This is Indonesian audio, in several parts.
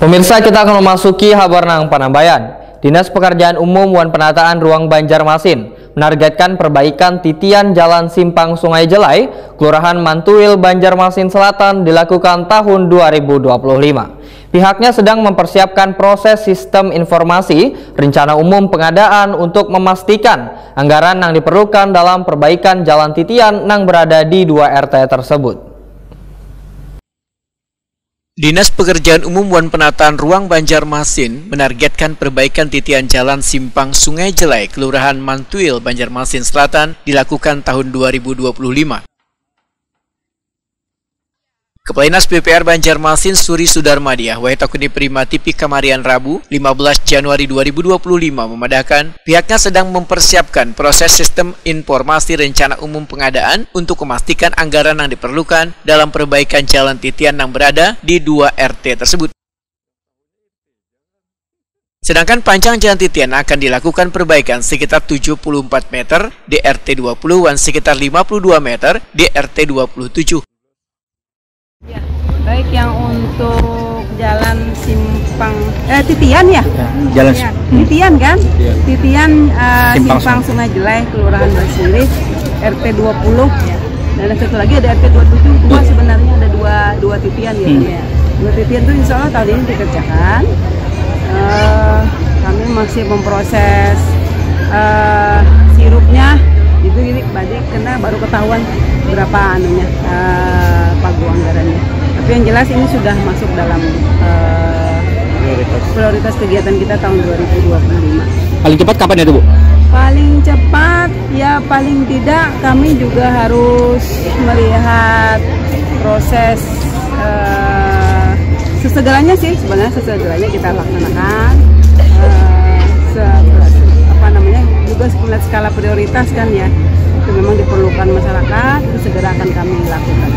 Pemirsa, kita akan memasuki kabar nang Panambayan. Dinas Pekerjaan Umum wan Penataan Ruang Banjarmasin menargetkan perbaikan titian Jalan Simpang Sungai Jelai, Kelurahan Mantuil, Banjarmasin Selatan dilakukan tahun 2025. Pihaknya sedang mempersiapkan proses sistem informasi rencana umum pengadaan untuk memastikan anggaran yang diperlukan dalam perbaikan jalan titian yang berada di 2 RT tersebut. Dinas Pekerjaan Umum wan Penataan Ruang Banjarmasin menargetkan perbaikan titian Jalan Simpang Sungai Jelai, Kelurahan Mantuil, Banjarmasin Selatan dilakukan tahun 2025. Kepala Dinas PPR Banjarmasin Suri Sudarmadiah Wahitakuni Prima TV Kamarian Rabu 15 Januari 2025 memadakan pihaknya sedang mempersiapkan proses sistem informasi rencana umum pengadaan untuk memastikan anggaran yang diperlukan dalam perbaikan jalan titian yang berada di 2 RT tersebut. Sedangkan panjang jalan titian akan dilakukan perbaikan sekitar 74 meter di RT 20 dan sekitar 52 meter di RT 27. Ya, baik yang untuk jalan Simpang titian ya? Jalan ya, titian kan? Titian Simpang Sungai Jelai, Kelurahan Basiri, RT 20 ya. Dan ada satu lagi ada RT 27, sebenarnya ada dua titian ya. Dua titian itu insya Allah tahun ini dikerjakan. Kami masih memproses sirupnya, itu ini karena baru ketahuan berapa pagu anggarannya. Tapi yang jelas ini sudah masuk dalam prioritas kegiatan kita tahun 2025. Paling cepat kapan itu, Bu? Paling cepat ya paling tidak kami juga harus melihat proses sesegeranya sih, sebenarnya sesegeranya kita laksanakan. Juga melihat skala prioritas kan ya, itu memang diperlukan masyarakat, itu segera akan kami lakukan.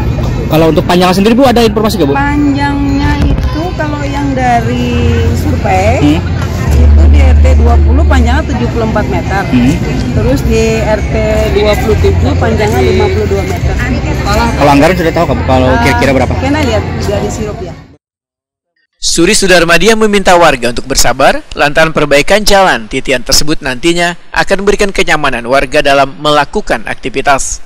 Kalau untuk panjangnya sendiri, Bu, ada informasi nggak, Bu? Panjangnya itu kalau yang dari survei itu di RT 20 panjangnya 74 meter, terus di RT 27 panjangnya 52 meter. Kalau anggaran sudah tahu, Bu, kalau kira-kira berapa? Kena lihat dari sirup ya. Suri Sudarmadiah meminta warga untuk bersabar lantaran perbaikan jalan titian tersebut nantinya akan memberikan kenyamanan warga dalam melakukan aktivitas.